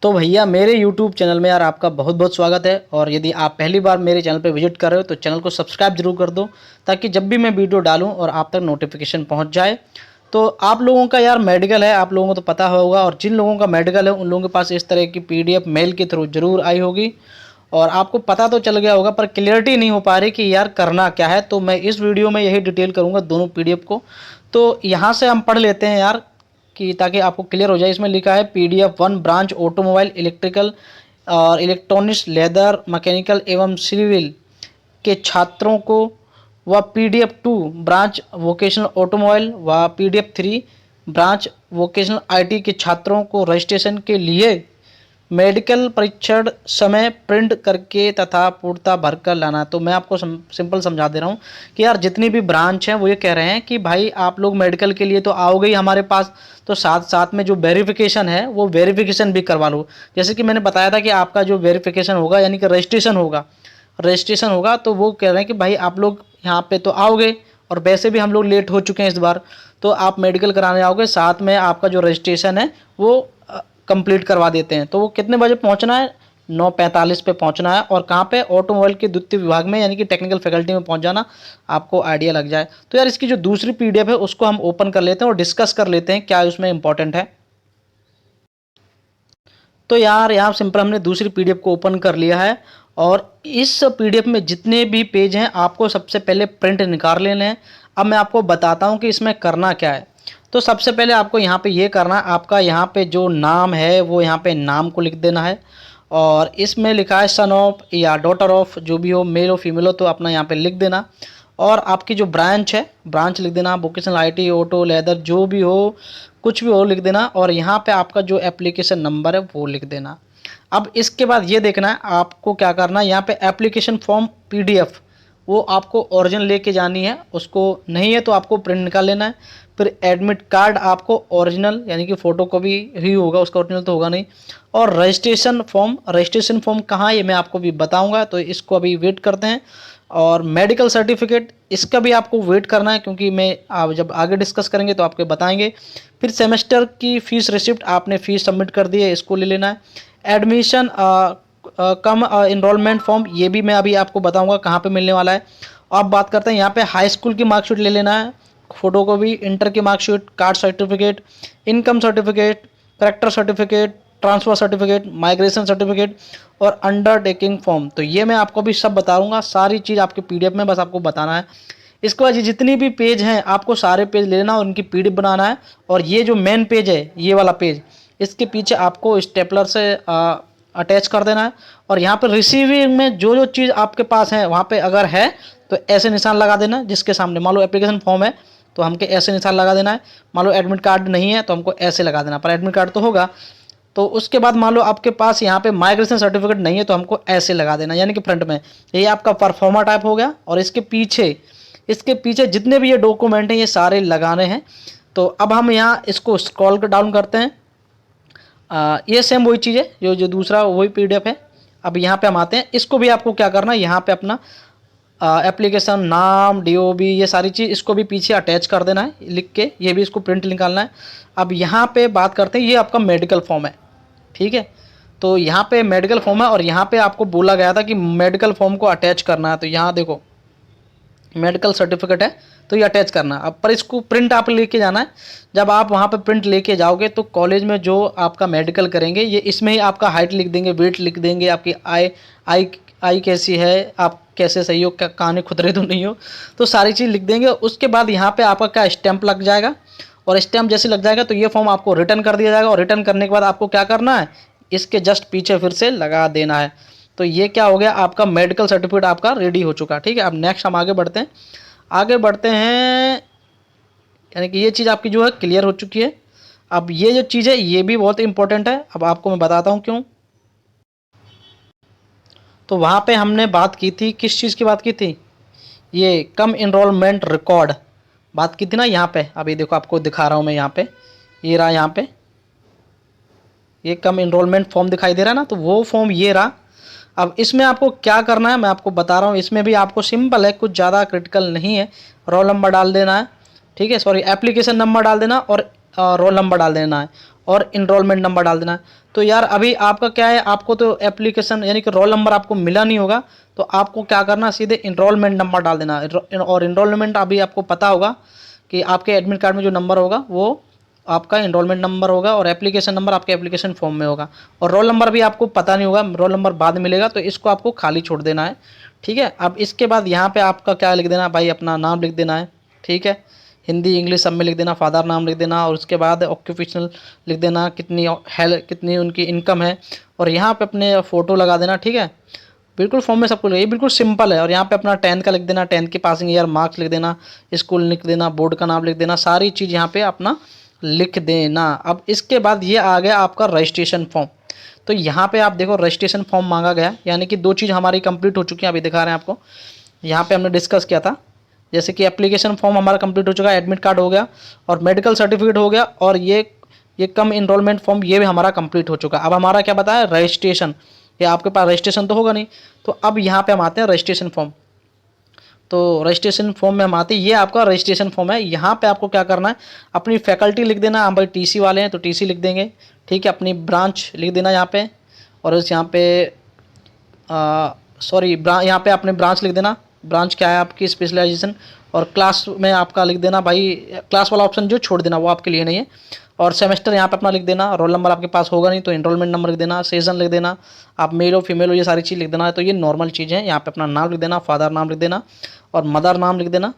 तो भैया मेरे YouTube चैनल में यार आपका बहुत बहुत स्वागत है। और यदि आप पहली बार मेरे चैनल पर विजिट कर रहे हो तो चैनल को सब्सक्राइब जरूर कर दो, ताकि जब भी मैं वीडियो डालूं और आप तक नोटिफिकेशन पहुंच जाए। तो आप लोगों का यार मेडिकल है, आप लोगों को तो पता होगा, और जिन लोगों का मेडिकल है उन लोगों के पास इस तरह की PDF मेल के थ्रू जरूर आई होगी और आपको पता तो चल गया होगा, पर क्लियरिटी नहीं हो पा रही कि यार करना क्या है। तो मैं इस वीडियो में यही डिटेल करूँगा दोनों PDF को। तो यहाँ से हम पढ़ लेते हैं यार, कि ताकि आपको क्लियर हो जाए। इसमें लिखा है PDF1 ब्रांच ऑटोमोबाइल इलेक्ट्रिकल और इलेक्ट्रॉनिक्स लेदर मैकेनिकल एवं सिविल के छात्रों को, व PDF2 ब्रांच वोकेशनल ऑटोमोबाइल व PDF3 ब्रांच वोकेशनल IT के छात्रों को रजिस्ट्रेशन के लिए मेडिकल परीक्षण समय प्रिंट करके तथा पूर्णता भरकर लाना। तो मैं आपको सिंपल समझा दे रहा हूँ कि यार जितनी भी ब्रांच हैं वो ये कह रहे हैं कि भाई आप लोग मेडिकल के लिए तो आओगे ही हमारे पास, तो साथ साथ में जो वेरिफिकेशन है वो वेरिफिकेशन भी करवा लो। जैसे कि मैंने बताया था कि आपका जो वेरिफिकेशन होगा यानी कि रजिस्ट्रेशन होगा तो वो कह रहे हैं कि भाई आप लोग यहाँ पे तो आओगे, और वैसे भी हम लोग लेट हो चुके हैं इस बार, तो आप मेडिकल कराने आओगे, साथ में आपका जो रजिस्ट्रेशन है वो कंप्लीट करवा देते हैं। तो वो कितने बजे पहुंचना है? 9:45 पे पहुंचना है। और कहाँ पे? ऑटोमोबाइल के द्वितीय विभाग में, यानी कि टेक्निकल फैकल्टी में पहुंच जाना, आपको आइडिया लग जाए। तो यार इसकी जो दूसरी PDF है उसको हम ओपन कर लेते हैं और डिस्कस कर लेते हैं क्या उसमें इंपॉर्टेंट है। तो यार यहाँ सिंपल हमने दूसरी PDF को ओपन कर लिया है, और इस PDF में जितने भी पेज हैं आपको सबसे पहले प्रिंट निकाल लेने हैं। अब मैं आपको बताता हूँ कि इसमें करना क्या है। तो सबसे पहले आपको यहाँ पे ये करना है, आपका यहाँ पे जो नाम है वो यहाँ पे नाम को लिख देना है, और इसमें लिखा है सन ऑफ या डॉटर ऑफ, जो भी हो, मेल हो फीमेल हो, तो अपना यहाँ पे लिख देना। और आपकी जो ब्रांच है ब्रांच लिख देना, वोकेशनल IT ऑटो लेदर जो भी हो, कुछ भी हो लिख देना। और यहाँ पे आपका जो एप्लीकेशन नंबर है वो लिख देना। अब इसके बाद ये देखना है आपको क्या करना है, यहाँ पे एप्लीकेशन फॉर्म PDF वो आपको ओरिजिनल लेके जानी है, उसको नहीं है तो आपको प्रिंट निकाल लेना है। फिर एडमिट कार्ड आपको ओरिजिनल यानी कि फ़ोटो कॉपी ही होगा, उसका ओरिजिनल तो होगा नहीं। और रजिस्ट्रेशन फॉर्म कहाँ है ये मैं आपको भी बताऊंगा, तो इसको अभी वेट करते हैं। और मेडिकल सर्टिफिकेट, इसका भी आपको वेट करना है, क्योंकि मैं आप जब आगे डिस्कस करेंगे तो आपको बताएंगे। फिर सेमेस्टर की फ़ीस रिसिप्ट, आपने फ़ीस सबमिट कर दी है, इसको ले लेना है। एडमिशन कम इनरोलमेंट फॉर्म, ये भी मैं अभी आपको बताऊंगा कहाँ पे मिलने वाला है। अब बात करते हैं यहाँ पे हाई स्कूल की मार्कशीट ले लेना है, फोटो कॉपी, इंटर की marksheet, caste certificate, income certificate, character certificate, transfer certificate, migration certificate और अंडरटेकिंग फॉर्म। तो ये मैं आपको भी सब बताऊंगा, सारी चीज़ आपके PDF में, बस आपको बताना है। इसके बाद ये जितनी भी पेज हैं आपको सारे पेज ले लेना और उनकी PDF बनाना है। और ये जो मेन पेज है, ये वाला पेज, इसके पीछे आपको स्टेपलर से अटैच कर देना है। और यहाँ पर रिसीविंग में जो जो चीज़ आपके पास है वहाँ पे अगर है तो ऐसे निशान लगा देना, जिसके सामने मान लो एप्लीकेशन फॉर्म है तो हमको ऐसे निशान लगा देना है। मान लो एडमिट कार्ड नहीं है तो हमको ऐसे लगा देना, पर एडमिट कार्ड तो होगा। तो उसके बाद मान लो आपके पास यहाँ पे माइग्रेशन सर्टिफिकेट नहीं है तो हमको ऐसे लगा देना, यानी कि फ्रंट में। ये आपका परफॉर्मा टाइप हो गया। और इसके पीछे जितने भी ये डॉक्यूमेंट हैं ये सारे लगाने हैं। तो अब हम यहाँ इसको स्क्रॉल डाउन करते हैं। ये सेम वही चीज़ है जो दूसरा वही PDF है। अब यहाँ पे हम आते हैं, इसको भी आपको क्या करना है, यहाँ पे अपना एप्लीकेशन नाम, DOB, ये सारी चीज़ इसको भी पीछे अटैच कर देना है लिख के, ये भी इसको प्रिंट निकालना है। अब यहाँ पे बात करते हैं, ये आपका मेडिकल फॉर्म है, ठीक है। तो यहाँ पे मेडिकल फॉर्म है और यहाँ पे आपको बोला गया था कि मेडिकल फॉर्म को अटैच करना है। तो यहाँ देखो मेडिकल सर्टिफिकेट है तो ये अटैच करना। अब पर इसको प्रिंट आप लेके जाना है। जब आप वहाँ पे प्रिंट लेके जाओगे तो कॉलेज में जो आपका मेडिकल करेंगे ये इसमें ही आपका हाइट लिख देंगे, वेट लिख देंगे, आपकी आई कैसी है, आप कैसे सही हो, क्या कान खुतरे तो नहीं हो, तो सारी चीज़ लिख देंगे। उसके बाद यहाँ पे आपका क्या स्टैंप लग जाएगा, और स्टैंप जैसे लग जाएगा तो ये फॉर्म आपको रिटर्न कर दिया जाएगा। और रिटर्न करने के बाद आपको क्या करना है, इसके जस्ट पीछे फिर से लगा देना है। तो ये क्या हो गया, आपका मेडिकल सर्टिफिकेट आपका रेडी हो चुका, ठीक है। अब नेक्स्ट हम आगे बढ़ते हैं, यानी कि ये चीज़ आपकी जो है क्लियर हो चुकी है। अब ये जो चीज़ है ये भी बहुत इंपॉर्टेंट है, अब आपको मैं बताता हूँ क्यों। तो वहाँ पे हमने बात की थी, किस चीज़ की बात की थी, ये कम इनरोलमेंट रिकॉर्ड बात की थी ना यहाँ पे। अभी देखो आपको दिखा रहा हूँ मैं, यहाँ पे ये रहा, यहाँ पे ये कम इनरोलमेंट फॉर्म दिखाई दे रहा है ना, तो वो फॉर्म ये रहा। अब इसमें आपको क्या करना है मैं आपको बता रहा हूँ। इसमें भी आपको सिंपल है, कुछ ज़्यादा क्रिटिकल नहीं है। रोल नंबर डाल देना है, ठीक है, सॉरी एप्लीकेशन नंबर डाल देना और रोल नंबर डाल देना है। और इनरोलमेंट नंबर डाल देना है। तो यार अभी आपका क्या है, आपको तो एप्लीकेशन यानी कि रोल नंबर आपको मिला नहीं होगा, तो आपको क्या करना, सीधे इनरोलमेंट नंबर डाल देना। और इनरोलमेंट अभी आपको पता होगा कि आपके एडमिट कार्ड में जो नंबर होगा वो आपका इनरोलमेंट नंबर होगा, और एप्लीकेशन नंबर आपके एप्लीकेशन फॉर्म में होगा। और रोल नंबर भी आपको पता नहीं होगा, रोल नंबर बाद में मिलेगा, तो इसको आपको खाली छोड़ देना है। ठीक है, अब इसके बाद यहाँ पे आपका क्या लिख देना भाई, अपना नाम लिख देना है। ठीक है, हिंदी इंग्लिश सब में लिख देना, फादर नाम लिख देना, और उसके बाद ऑक्यूपेशनल लिख देना, कितनी उनकी इनकम है, और यहाँ पे अपने फ़ोटो लगा देना। ठीक है, बिल्कुल फॉर्म में सब कुछ, ये बिल्कुल सिंपल है। और यहाँ पे अपना 10th का लिख देना, 10th की पासिंग ईयर, मार्क्स लिख देना, स्कूल लिख देना, बोर्ड का नाम लिख देना, सारी चीज़ यहाँ पे अपना लिख देना। अब इसके बाद ये आ गया आपका रजिस्ट्रेशन फॉर्म। तो यहाँ पे आप देखो रजिस्ट्रेशन फॉर्म मांगा गया, यानी कि 2 चीज़ हमारी कंप्लीट हो चुकी हैं, अभी दिखा रहे हैं आपको। यहाँ पे हमने डिस्कस किया था, जैसे कि एप्लीकेशन फॉर्म हमारा कंप्लीट हो चुका है, एडमिट कार्ड हो गया, और मेडिकल सर्टिफिकेट हो गया, और ये कम इनरोलमेंट फॉर्म ये भी हमारा कंप्लीट हो चुका है। अब हमारा क्या बताया, रजिस्ट्रेशन। ये आपके पास रजिस्ट्रेशन तो होगा नहीं, तो अब यहाँ पे हम आते हैं रजिस्ट्रेशन फॉर्म। तो रजिस्ट्रेशन फॉर्म में हम आते हैं, ये आपका रजिस्ट्रेशन फॉर्म है। यहाँ पे आपको क्या करना है, अपनी फैकल्टी लिख देना, हम भाई टीसी वाले हैं तो टीसी लिख देंगे। ठीक है, अपनी ब्रांच लिख देना यहाँ पे, और इस यहाँ पे यहाँ पे अपने ब्रांच लिख देना, ब्रांच क्या है आपकी, स्पेशलाइजेशन। और क्लास में आपका लिख देना भाई, क्लास वाला ऑप्शन जो छोड़ देना वो आपके लिए नहीं है। और सेमेस्टर यहाँ पे अपना लिख देना, रोल नंबर आपके पास होगा नहीं तो इनरोलमेंट नंबर लिख देना, सेशन लिख देना, आप मेल हो फीमेल हो ये सारी चीज़ लिख देना है। तो ये नॉर्मल चीज़ है, यहाँ पे अपना नाम लिख देना, फादर नाम लिख देना, और मदर नाम लिख देना।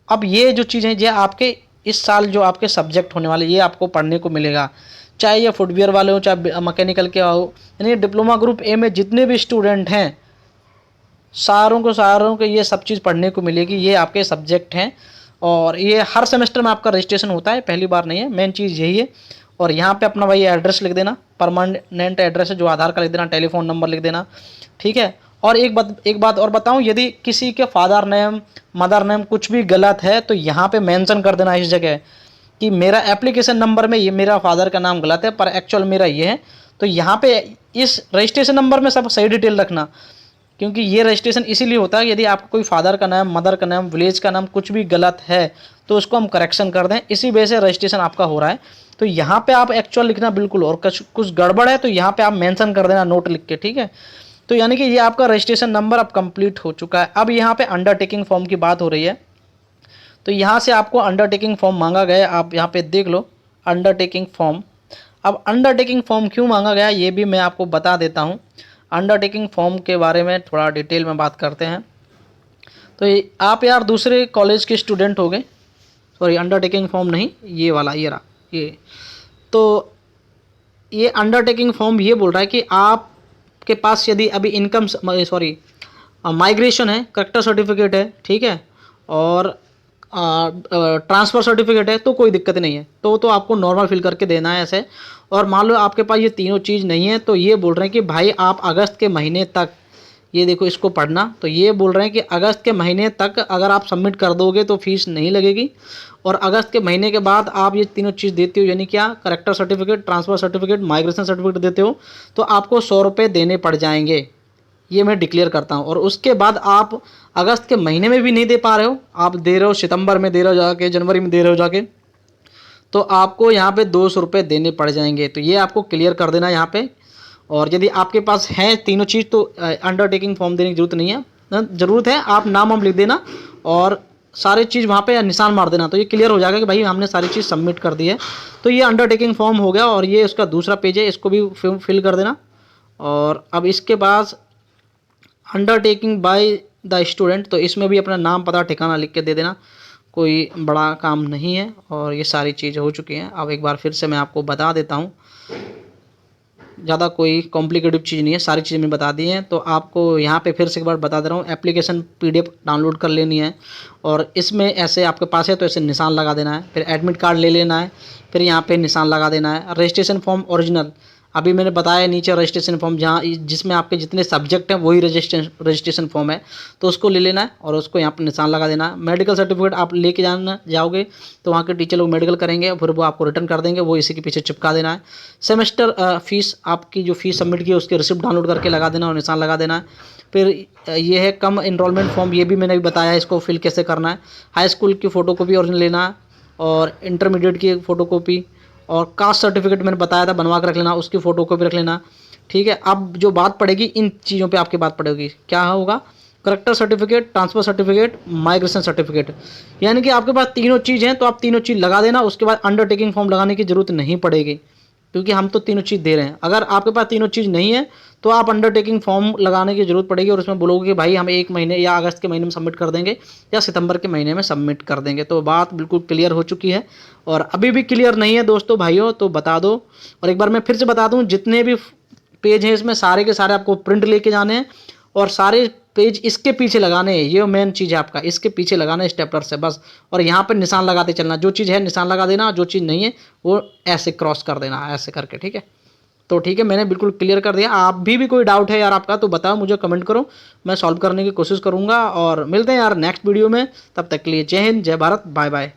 अब ये जो चीज़ है ये आपके इस साल जो आपके सब्जेक्ट होने वाले ये आपको पढ़ने को मिलेगा, चाहे ये फुटवियर वाले हो चाहे मैकेनिकल के हो, यानी डिप्लोमा ग्रुप ए में जितने भी स्टूडेंट हैं सारों को ये सब चीज़ पढ़ने को मिलेगी। ये आपके सब्जेक्ट हैं, और ये हर सेमेस्टर में आपका रजिस्ट्रेशन होता है, पहली बार नहीं है, मेन चीज़ यही है। और यहाँ पे अपना भाई एड्रेस लिख देना, परमानेंट एड्रेस है जो आधार का लिख देना, टेलीफोन नंबर लिख देना। ठीक है, और एक बात और बताऊँ, यदि किसी के फादर नेम मदर नेम कुछ भी गलत है तो यहाँ पे मेंशन कर देना इस जगह कि मेरा एप्लीकेशन नंबर में ये मेरा फादर का नाम गलत है पर एक्चुअल मेरा ये है। तो यहाँ पे इस रजिस्ट्रेशन नंबर में सब सही डिटेल रखना, क्योंकि ये रजिस्ट्रेशन इसीलिए होता है यदि आपका कोई फादर का नाम मदर का नाम विलेज का नाम कुछ भी गलत है तो उसको हम करेक्शन कर दें, इसी वजह से रजिस्ट्रेशन आपका हो रहा है। तो यहाँ पे आप एक्चुअल लिखना बिल्कुल, और कुछ गड़बड़ है तो यहाँ पे आप मेंशन कर देना नोट लिख के। ठीक है, तो यानी कि ये आपका रजिस्ट्रेशन नंबर अब कंप्लीट हो चुका है। अब यहाँ पे अंडरटेकिंग फॉर्म की बात हो रही है, तो यहाँ से आपको अंडरटेकिंग फॉर्म मांगा गया, आप यहाँ पे देख लो अंडरटेकिंग फॉर्म। अब अंडरटेकिंग फॉर्म क्यों मांगा गया ये भी मैं आपको बता देता हूँ। अंडरटेकिंग फॉर्म के बारे में थोड़ा डिटेल में बात करते हैं। तो आप यार दूसरे कॉलेज के स्टूडेंट हो गए, सॉरी अंडरटेकिंग फॉर्म नहीं, ये वाला ये रहा ये। तो ये अंडरटेकिंग फॉर्म ये बोल रहा है कि आपके पास यदि अभी इनकम माइग्रेशन है, करेक्टर सर्टिफिकेट है, ठीक है, और ट्रांसफ़र सर्टिफिकेट है तो कोई दिक्कत नहीं है, तो आपको नॉर्मल फिल करके देना है ऐसे। और मान लो आपके पास ये तीनों चीज़ नहीं है तो ये बोल रहे हैं कि भाई आप अगस्त के महीने तक, ये देखो इसको पढ़ना, तो ये बोल रहे हैं कि अगस्त के महीने तक अगर आप सबमिट कर दोगे तो फीस नहीं लगेगी, और अगस्त के महीने के बाद आप ये तीनों चीज़ देते हो, यानी क्या, character certificate, transfer certificate, migration certificate देते हो तो आपको 100 रुपये देने पड़ जाएंगे, ये मैं डिक्लेयर करता हूँ। और उसके बाद आप अगस्त के महीने में भी नहीं दे पा रहे हो, आप दे रहे हो सितंबर में दे रहे हो जाके, जनवरी में दे रहे हो जाके, तो आपको यहाँ पे 200 रुपये देने पड़ जाएंगे। तो ये आपको क्लियर कर देना यहाँ पे। और यदि आपके पास है तीनों चीज़ तो अंडरटेकिंग फॉर्म देने की ज़रूरत नहीं है, ज़रूरत है आप नाम हम लिख देना और सारी चीज़ वहाँ पे निशान मार देना, तो ये क्लियर हो जाएगा कि भाई हमने सारी चीज़ सबमिट कर दी है। तो ये अंडरटेकिंग फॉर्म हो गया, और ये उसका दूसरा पेज है, इसको भी फिल कर देना। और अब इसके बाद अंडरटेकिंग बाय द स्टूडेंट, तो इसमें भी अपना नाम पता ठिकाना लिख के दे देना, कोई बड़ा काम नहीं है। और ये सारी चीज़ें हो चुकी हैं। अब एक बार फिर से मैं आपको बता देता हूँ, ज़्यादा कोई कॉम्प्लिकेटिव चीज़ नहीं है, सारी चीज़ें मैं बता दी हैं। तो आपको यहाँ पे फिर से एक बार बता दे रहा हूँ, एप्लीकेशन PDF डाउनलोड कर लेनी है, और इसमें ऐसे आपके पास है तो ऐसे निशान लगा देना है, फिर एडमिट कार्ड ले लेना है, फिर यहाँ पे निशान लगा देना है। रजिस्ट्रेशन फॉर्म ओरिजिनल, अभी मैंने बताया नीचे रजिस्ट्रेशन फॉर्म जहाँ जिसमें आपके जितने सब्जेक्ट हैं वही रजिस्ट्रेशन फॉर्म है, तो उसको ले लेना है और उसको यहाँ पर निशान लगा देना है। मेडिकल सर्टिफिकेट आप लेके जाओगे तो वहाँ के टीचर लोग मेडिकल करेंगे, फिर वो आपको रिटर्न कर देंगे, वो इसी के पीछे चिपका देना है। सेमेस्टर फीस, आपकी जो फीस सबमिट की है उसकी रिसिप्ट डाउनलोड करके लगा देना और निशान लगा देना है। फिर ये है कम इनरोलमेंट फॉर्म, ये भी मैंने भी बताया है, इसको फिल कैसे करना है। हाई स्कूल की फ़ोटोकॉपी ओरिजिनल लेना है, और इंटरमीडिएट की फ़ोटोकॉपी, और कास्ट सर्टिफिकेट मैंने बताया था बनवा कर रख लेना, उसकी फ़ोटो कॉपी रख लेना। ठीक है, अब जो बात पड़ेगी इन चीज़ों पे आपकी बात पड़ेगी, क्या होगा, character certificate, transfer certificate, migration certificate. यानी कि आपके पास तीनों चीज़ हैं तो आप तीनों चीज़ लगा देना, उसके बाद अंडरटेकिंग फॉर्म लगाने की ज़रूरत नहीं पड़ेगी, क्योंकि हम तो तीनों चीज़ दे रहे हैं। अगर आपके पास तीनों चीज़ नहीं है तो आप अंडरटेकिंग फॉर्म लगाने की ज़रूरत पड़ेगी और उसमें बोलोगे कि भाई हम 1 महीने या अगस्त के महीने में सबमिट कर देंगे या सितंबर के महीने में सबमिट कर देंगे। तो बात बिल्कुल क्लियर हो चुकी है, और अभी भी क्लियर नहीं है दोस्तों भाइयों तो बता दो। और एक बार मैं फिर से बता दूं, जितने भी पेज हैं इसमें सारे के सारे आपको प्रिंट लेके जाने हैं और सारे पेज इसके पीछे लगाने हैं। ये मेन चीज़ है आपका, इसके पीछे लगाना है स्टेपलर से बस, और यहाँ पर निशान लगाते चलना। जो चीज़ है निशान लगा देना, जो चीज़ नहीं है वो ऐसे क्रॉस कर देना, ऐसे करके। ठीक है, तो ठीक है, मैंने बिल्कुल क्लियर कर दिया। आप भी कोई डाउट है यार आपका तो बताओ, मुझे कमेंट करो, मैं सॉल्व करने की कोशिश करूँगा। और मिलते हैं यार नेक्स्ट वीडियो में, तब तक के लिए जय हिंद, जय भारत, बाय बाय।